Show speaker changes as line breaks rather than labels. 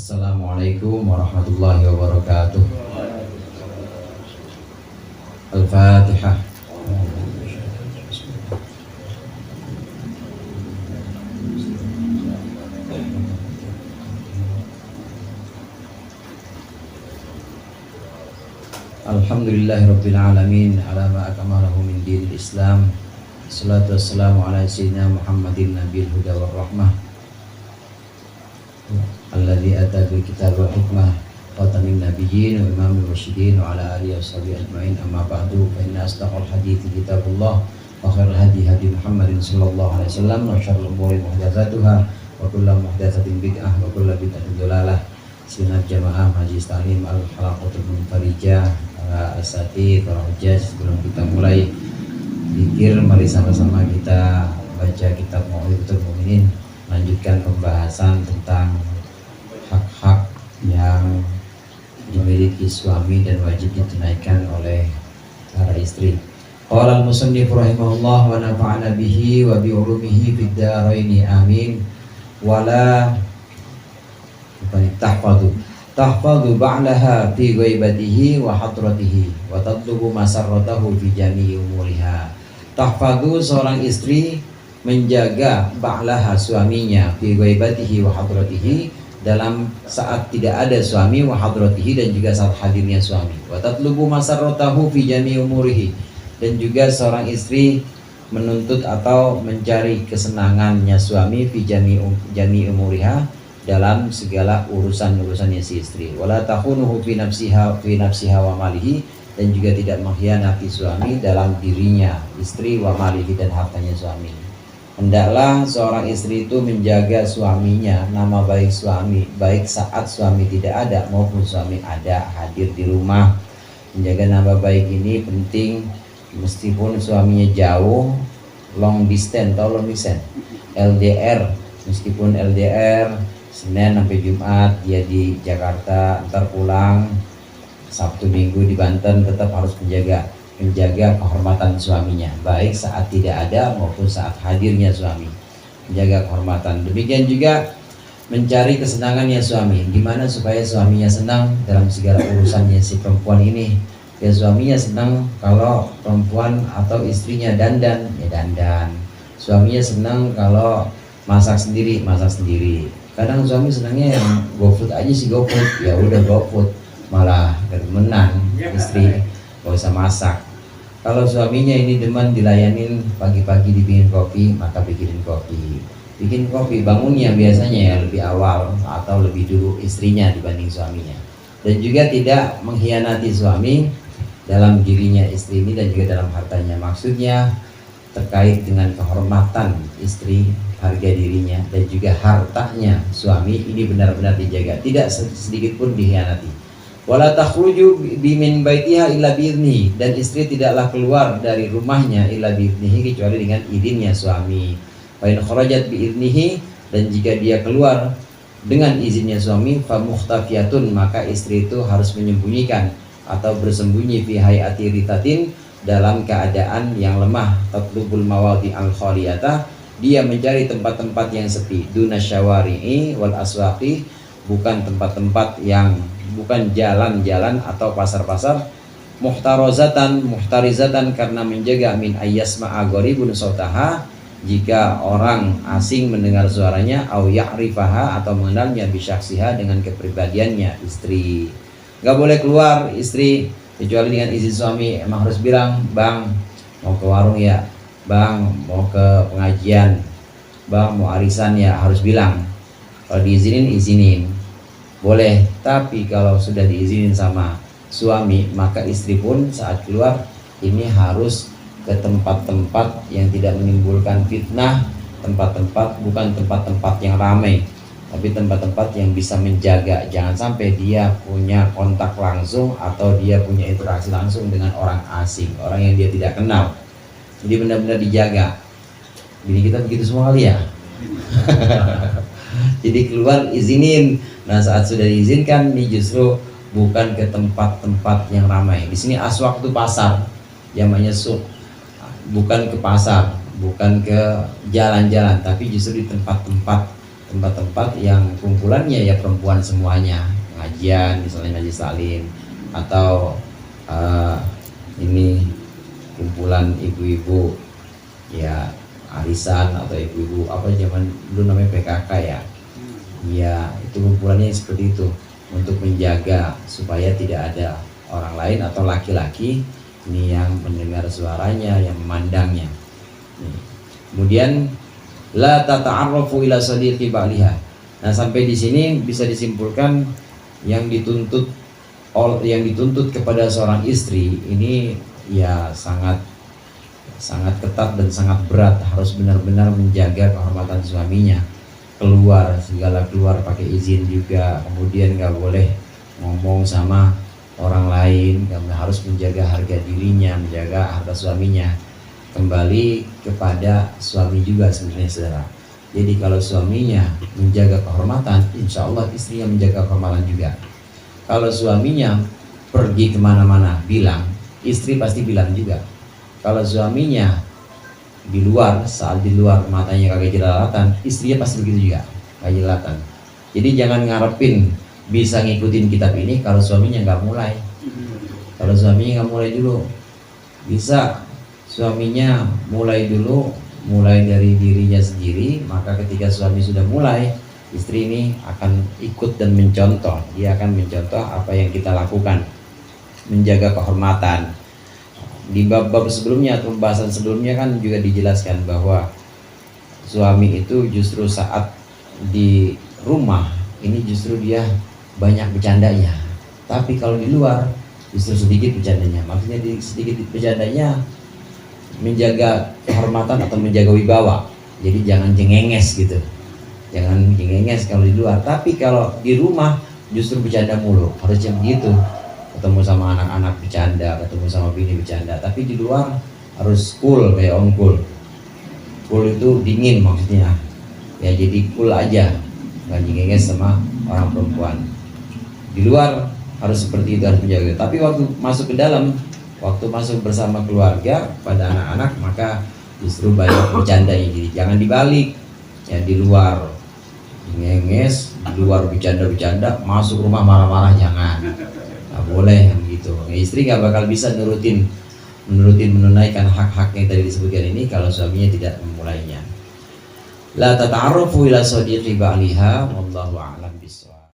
Assalamualaikum warahmatullahi wabarakatuh. Al-Fatihah. Alhamdulillahirabbil alamin ala ma akmalahu min dinil Islam. Salatu wassalamu ala sayyidina Muhammadin nabiyil huda war rahmah. Alladzi ata bil kitab wal hikmah khatamin nabiyyin wa imamir rasyidin wa ala alihi washabihi ajmain, amma ba'du, fa inna asdaqal hadithi kitabullah wa khairal hadi hadi Muhammadin sallallahu alaihi wasallam wa syarrul umuri muhdatsatuha wa kullu muhdatsatin bid'ah wa kullu bid'atin dhalalah. Sunat jamaah majlis ta'lim al-halaqatul munfarijah asati farajah. Sebelum kita mulai zikir, mari sama-sama kita baca kitab Mau'izatul Mu'minin, lanjutkan pembahasan tentang hak-hak yang dimiliki suami dan wajib ditunaikan oleh para istri. Qala al-musannif rahimahullah wa nafa'ana bihi wa bi ulumihi fid dharaini amin. Wala tahfadhu ba'laha fi ghaibatihi wa hadratihi wa tatlubu masarratahu fi jami'i umuriha. Tahfadhu, seorang istri menjaga ba'laha, suaminya, fi ghaibatihi wa hadratihi, dalam saat tidak ada suami, wa hadratihi, dan juga saat hadirnya suami, wa tatlubu masarratahu fi jami'i umurihi, dan juga seorang istri menuntut atau mencari kesenangannya suami, fi jami'i umuriha, dalam segala urusan-urusannya si istri. Wala takhunuhu fi nafsiha wa malihi, dan juga tidak mengkhianati suami dalam dirinya istri, wa malihi, dan hartanya suami. Hendaklah seorang istri itu menjaga suaminya, nama baik suami, baik saat suami tidak ada maupun suami ada hadir di rumah. Menjaga nama baik ini penting meskipun suaminya jauh, long distance atau long distance, LDR. Meskipun LDR Senin sampai Jumat dia di Jakarta, ntar pulang Sabtu Minggu di Banten, tetap harus menjaga kehormatan suaminya, baik saat tidak ada maupun saat hadirnya suami, menjaga kehormatan. Demikian juga mencari kesenangannya suami, gimana supaya suaminya senang dalam segala urusannya si perempuan ini. Ya, suaminya senang kalau perempuan atau istrinya dandan, ya dandan. Suaminya senang kalau masak sendiri, masak sendiri. Kadang suami senangnya yang GoFood aja sih, GoFood, ya udah GoFood, malah demenan istri gak usah masak. Kalau suaminya ini demen dilayanin pagi-pagi dibikin kopi, maka bikinin kopi. Bikin kopi, bangunnya biasanya ya lebih awal atau lebih dulu istrinya dibanding suaminya. Dan juga tidak mengkhianati suami dalam dirinya istri ini dan juga dalam hartanya. Maksudnya terkait dengan kehormatan istri, harga dirinya, dan juga hartanya suami ini benar-benar dijaga, tidak sedikit pun dikhianati. Wala takhruju bimin baitiha illa bi'idnihi, dan istri tidaklah keluar dari rumahnya illa bi'idnihi, kecuali dengan izinnya suami. Fa in kharajat bi'idnihi, dan jika dia keluar dengan izinnya suami, fa muhtafiyatun, maka istri itu harus menyembunyikan atau bersembunyi fi hayati ritatin, dalam keadaan yang lemah. Tatlubul mawadi al-khaliyata, dia mencari tempat-tempat yang sepi. Duna syawari'i wal aswaqi, bukan tempat-tempat yang, bukan jalan-jalan atau pasar-pasar. Muhtarizatan, karena menjaga min ayyasma'a gharibun sautaha, jika orang asing mendengar suaranya, au ya'rifaha, atau mengenalnya, bisyaksiha, dengan kepribadiannya istri. Gak boleh keluar istri kecuali dengan izin suami. Emang harus bilang, bang mau ke warung ya, bang mau ke pengajian, bang mau arisan ya, harus bilang. Kalau izinin boleh. Tapi kalau sudah diizinin sama suami, maka istri pun saat keluar ini harus ke tempat-tempat yang tidak menimbulkan fitnah, tempat-tempat, bukan tempat-tempat yang ramai, tapi tempat-tempat yang bisa menjaga. Jangan sampai dia punya kontak langsung atau dia punya interaksi langsung dengan orang asing, orang yang dia tidak kenal. Jadi benar-benar dijaga. Bini kita begitu semua kali ya. Jadi keluar izinin. Nah, saat sudah diizinkan nih, justru bukan ke tempat-tempat yang ramai. Di sini aswak itu pasar, namanya suq. Bukan ke pasar, bukan ke jalan-jalan, tapi justru di tempat-tempat tempat-tempat yang kumpulannya ya perempuan semuanya, pengajian misalnya ngaji salim, atau ini kumpulan ibu-ibu ya arisan, atau ibu-ibu apa zaman dulu namanya PKK ya. Ya, itu kumpulannya seperti itu untuk menjaga supaya tidak ada orang lain atau laki-laki ini yang mendengar suaranya, yang memandangnya. Kemudian la tata'arrafu ila sadiqi ba'liha. Nah, sampai di sini bisa disimpulkan yang dituntut kepada seorang istri ini ya sangat ketat dan sangat berat, harus benar-benar menjaga kehormatan suaminya. Keluar pakai izin juga, kemudian nggak boleh ngomong sama orang lain, harus menjaga harga dirinya, menjaga harga suaminya. Kembali kepada suami juga sebenarnya, saudara. Jadi kalau suaminya menjaga kehormatan, insya Allah istrinya menjaga kehormatan juga. Kalau suaminya pergi kemana-mana bilang, istri pasti bilang juga. Kalau suaminya saat di luar matanya kagak jelalatan, istrinya pasti begitu juga, kagak jelalatan. Jadi jangan ngarepin bisa ngikutin kitab ini kalau suaminya nggak mulai. Kalau suaminya nggak mulai dulu, bisa suaminya mulai dulu, mulai dari dirinya sendiri. Maka ketika suami sudah mulai, istri ini akan ikut dan mencontoh. Dia akan mencontoh apa yang kita lakukan, menjaga kehormatan. Di bab-bab sebelumnya atau pembahasan sebelumnya kan juga dijelaskan bahwa suami itu justru saat di rumah ini justru dia banyak bercandanya, tapi kalau di luar justru sedikit bercandanya. Maksudnya sedikit bercandanya menjaga kehormatan atau menjaga wibawa. Jadi jangan cengenges gitu, jangan cengenges kalau di luar, tapi kalau di rumah justru bercanda mulu, harusnya begitu. Ketemu sama anak-anak bercanda, ketemu sama bini bercanda, tapi di luar harus cool kayak Om Cool. Cool itu dingin maksudnya, ya jadi cool aja, nggak cengenges sama orang perempuan. Di luar harus seperti itu, harus menjaga. Tapi waktu masuk ke dalam, waktu masuk bersama keluarga pada anak-anak, maka justru banyak bercanda. Jadi jangan dibalik, ya di luar cengenges, di luar bercanda-bercanda, masuk rumah marah-marah, jangan. Nggak boleh begitu. Istri nggak bakal bisa menunaikan hak-hak yang tadi disebutkan ini kalau suaminya tidak memulainya. La tata'arrafu ila sadiqi ba'liha wallahu a'lam bishawab.